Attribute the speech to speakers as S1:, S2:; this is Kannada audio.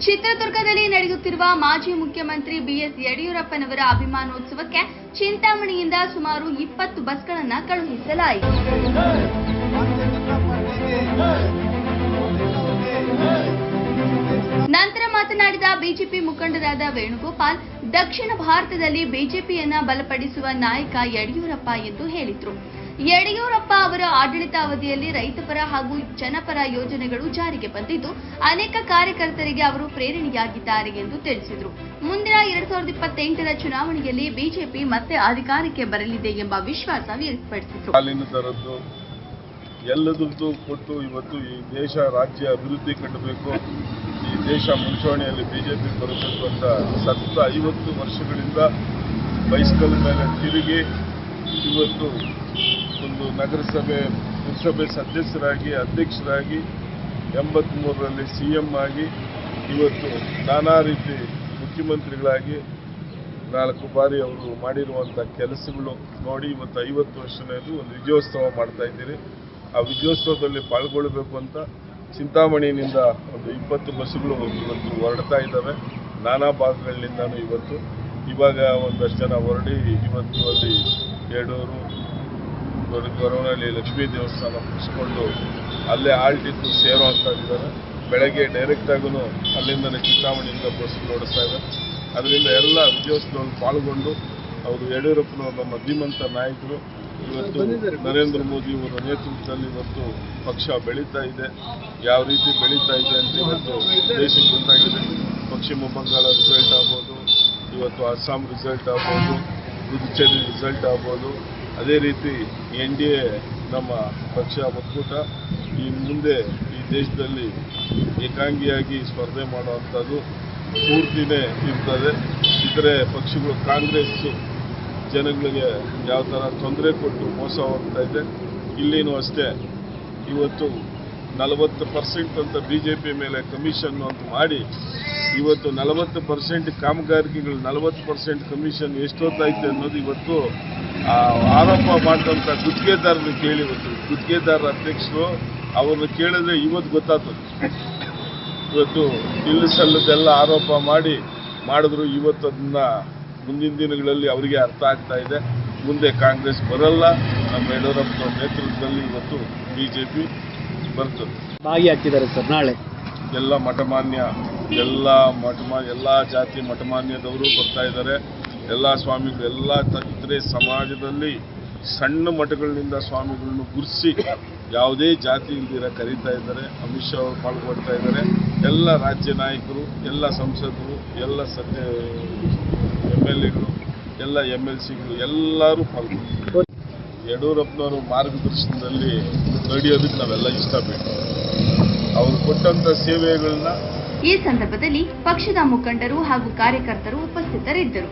S1: ಚಿತ್ರದುರ್ಗದಲ್ಲಿ ನಡೆಯುತ್ತಿರುವ ಮಾಜಿ ಮುಖ್ಯಮಂತ್ರಿ ಬಿಎಸ್ ಯಡಿಯೂರಪ್ಪನವರ ಅಭಿಮಾನೋತ್ಸವಕ್ಕೆ ಚಿಂತಾಮಣಿಯಿಂದ ಸುಮಾರು 20 ಬಸ್ಗಳನ್ನು ಕಳುಹಿಸಲಾಯಿತು. ನಂತರ ಮಾತನಾಡಿದ ಬಿಜೆಪಿ ಮುಖಂಡರಾದ ವೇಣುಗೋಪಾಲ್, ದಕ್ಷಿಣ ಭಾರತದಲ್ಲಿ ಬಿಜೆಪಿಯನ್ನ ಬಲಪಡಿಸುವ ನಾಯಕ ಯಡಿಯೂರಪ್ಪ ಎಂದು ಹೇಳಿದರು. ಯಡಿಯೂರಪ್ಪ ಅವರ ಆಡಳಿತಾವಧಿಯಲ್ಲಿ ರೈತಪರ ಹಾಗೂ ಜನಪರ ಯೋಜನೆಗಳು ಜಾರಿಗೆ ಬಂದಿದ್ದು ಅನೇಕ ಕಾರ್ಯಕರ್ತರಿಗೆ ಅವರು ಪ್ರೇರಣೆಯಾಗಿದ್ದಾರೆ ಎಂದು ತಿಳಿಸಿದರು. ಮುಂದಿನ 2028ರ ಚುನಾವಣೆಯಲ್ಲಿ ಬಿಜೆಪಿ ಮತ್ತೆ ಅಧಿಕಾರಕ್ಕೆ ಬರಲಿದೆ ಎಂಬ ವಿಶ್ವಾಸ ವ್ಯಕ್ತಪಡಿಸಿದರು.
S2: ಎಲ್ಲದಕ್ಕೂ ಕೊಟ್ಟು ಇವತ್ತು ಈ ದೇಶ ರಾಜ್ಯ ಅಭಿವೃದ್ಧಿ ಕಂಡಬೇಕು, ಈ ದೇಶ ಮುಂಚೂಣಿಯಲ್ಲಿ ಬಿಜೆಪಿ ಬರಬೇಕು ಅಂತ ಸತತ 50 ವರ್ಷಗಳಿಂದ ಬೈಸ್ಕಲ್ ಮೇಲೆ ತಿರುಗಿ ಇವತ್ತು ಒಂದು ನಗರಸಭೆ ಪುರಸಭೆ ಸದಸ್ಯರಾಗಿ ಅಧ್ಯಕ್ಷರಾಗಿ 83ರಲ್ಲಿ CM ಆಗಿ ಇವತ್ತು ನಾನಾ ರೀತಿ ಮುಖ್ಯಮಂತ್ರಿಗಳಾಗಿ 4 ಬಾರಿ ಅವರು ಮಾಡಿರುವಂಥ ಕೆಲಸಗಳು ನೋಡಿ ಇವತ್ತು 50 ವರ್ಷನೇದು ಒಂದು ವಿಜಯೋತ್ಸವ ಮಾಡ್ತಾ ಇದ್ದೀರಿ. ಆ ವಿಜಯೋತ್ಸವದಲ್ಲಿ ಪಾಲ್ಗೊಳ್ಳಬೇಕು ಅಂತ ಚಿಂತಾಮಣಿಯಿಂದ ಒಂದು 20 ಬಸ್ಸುಗಳು ಇವತ್ತು ಹೊರಡ್ತಾ ಇದ್ದಾವೆ. ನಾನಾ ಭಾಗಗಳಿಂದನೂ ಇವಾಗ ಒಂದಷ್ಟು ಜನ ಹೊರಡಿ ಇವತ್ತು ಅಲ್ಲಿ ಯಡೂರು ಗೊರವನಹಳ್ಳಿ ಲಕ್ಷ್ಮೀ ದೇವಸ್ಥಾನ ಮುಗಿಸ್ಕೊಂಡು ಅಲ್ಲೇ ಆಲ್ಟಿದ್ದು ಸೇರುವಂಥದ್ದಿದ್ದಾರೆ. ಬೆಳಗ್ಗೆ ಡೈರೆಕ್ಟಾಗೂ ಅಲ್ಲಿಂದಲೇ ಚಿಂತಾಮಣಿಯಿಂದ ಬಸ್ಸುಗಳು ಓಡಿಸ್ತಾ ಇದೆ. ಅದರಿಂದ ಎಲ್ಲ ವಿಜಯೋತ್ಸವದಲ್ಲಿ ಪಾಲ್ಗೊಂಡು ಅವರು ಯಡಿಯೂರಪ್ಪನವರು ನಮ್ಮ ಧೀಮಂತ ನಾಯಕರು. ಇವತ್ತು ನರೇಂದ್ರ ಮೋದಿ ಅವರ ನೇತೃತ್ವದಲ್ಲಿ ಇವತ್ತು ಪಕ್ಷ ಬೆಳೀತಾ ಇದೆ. ಯಾವ ರೀತಿ ಬೆಳೀತಾ ಇದೆ ಅಂತ ಇವತ್ತು ದೇಶಕ್ಕೆ ಗೊತ್ತಾಗಿದೆ. ಪಶ್ಚಿಮ ಬಂಗಾಳ ರಿಸಲ್ಟ್ ಆಗ್ಬೋದು, ಇವತ್ತು ಅಸ್ಸಾಂ ರಿಸಲ್ಟ್ ಆಗ್ಬೋದು, ಪುದುಚೇರಿ ರಿಸಲ್ಟ್ ಆಗ್ಬೋದು. ಅದೇ ರೀತಿ NDA ನಮ್ಮ ಪಕ್ಷ ಒಕ್ಕೂಟ ಈ ಮುಂದೆ ಈ ದೇಶದಲ್ಲಿ ಏಕಾಂಗಿಯಾಗಿ ಸ್ಪರ್ಧೆ ಮಾಡುವಂಥದ್ದು ಪೂರ್ತಿನೇ ಇರ್ತದೆ. ಇತರೆ ಪಕ್ಷಗಳು ಕಾಂಗ್ರೆಸ್ಸು ಜನಗಳಿಗೆ ಯಾವ ಥರ ತೊಂದರೆ ಕೊಟ್ಟು ಮೋಸ ಹೋಗ್ತಾ ಇದೆ, ಇಲ್ಲಿನೂ ಅಷ್ಟೇ. ಇವತ್ತು 40% ಅಂತ BJP ಮೇಲೆ ಕಮಿಷನ್ ಅಂತ ಮಾಡಿ ಇವತ್ತು 40% ಕಾಮಗಾರಿಕೆಗಳು 40% ಕಮಿಷನ್ ಎಷ್ಟೊತ್ತಾಯ್ತು ಅನ್ನೋದು ಇವತ್ತು ಆರೋಪ ಮಾಡಿದಂಥ ಗುತ್ತಿಗೆದಾರರು ಕೇಳಿ ಇವತ್ತು ಗುತ್ತಿಗೆದಾರರ ಅಧ್ಯಕ್ಷರು ಅವ್ರನ್ನ ಕೇಳಿದ್ರೆ ಇವತ್ತು ಗೊತ್ತಾಗ್ತದೆ. ಇವತ್ತು ನಿಲ್ಲಿಸಲ್ಲದೆಲ್ಲ ಆರೋಪ ಮಾಡಿದ್ರು. ಇವತ್ತು ಅದನ್ನ ಮುಂದಿನ ದಿನಗಳಲ್ಲಿ ಅವರಿಗೆ ಅರ್ಥ ಆಗ್ತಾ ಇದೆ. ಮುಂದೆ ಕಾಂಗ್ರೆಸ್ ಬರಲ್ಲ, ನಮ್ಮ ಯಡಿಯೂರಪ್ಪನವರ ನೇತೃತ್ವದಲ್ಲಿ ಇವತ್ತು BJP ಬರ್ತದೆ.
S3: ಭಾಗಿಯಾಗ್ತಿದ್ದಾರೆ ಸರ್. ನಾಳೆ
S2: ಎಲ್ಲ ಜಾತಿ ಮಠಮಾನ್ಯದವರು ಬರ್ತಾ ಇದ್ದಾರೆ. ಎಲ್ಲ ಸ್ವಾಮಿಗಳು ಎಲ್ಲ ಇತರೆ ಸಮಾಜದಲ್ಲಿ ಸಣ್ಣ ಮಠಗಳಿಂದ ಸ್ವಾಮಿಗಳನ್ನು ಗುರುತಿಸಿ ಯಾವುದೇ ಜಾತಿ ಇಲ್ದಿರ ಕರೀತಾ ಇದ್ದಾರೆ. ಅಮಿತ್ ಶಾ ಅವರು ಪಾಲ್ಗೊಳ್ತಾ ಇದ್ದಾರೆ. ಎಲ್ಲ ರಾಜ್ಯ ನಾಯಕರು, ಎಲ್ಲ ಸಂಸದರು, ಎಲ್ಲ MLAಗಳು, ಎಲ್ಲ MLCಗಳು ಎಲ್ಲರೂ ಪಾಲ್ಗೊಂಡು ಯಡಿಯೂರಪ್ಪನವರು ಮಾರ್ಗದರ್ಶನದಲ್ಲಿ ನಡೆಯೋದಕ್ಕೆ ನಾವೆಲ್ಲ ಇಷ್ಟಪಟ್ಟು ಅವರು ಕೊಟ್ಟಂಥ ಸೇವೆಗಳನ್ನ
S1: ಈ ಸಂದರ್ಭದಲ್ಲಿ ಪಕ್ಷದ ಮುಖಂಡರು ಹಾಗೂ ಕಾರ್ಯಕರ್ತರು ಉಪಸ್ಥಿತರಿದ್ದರು.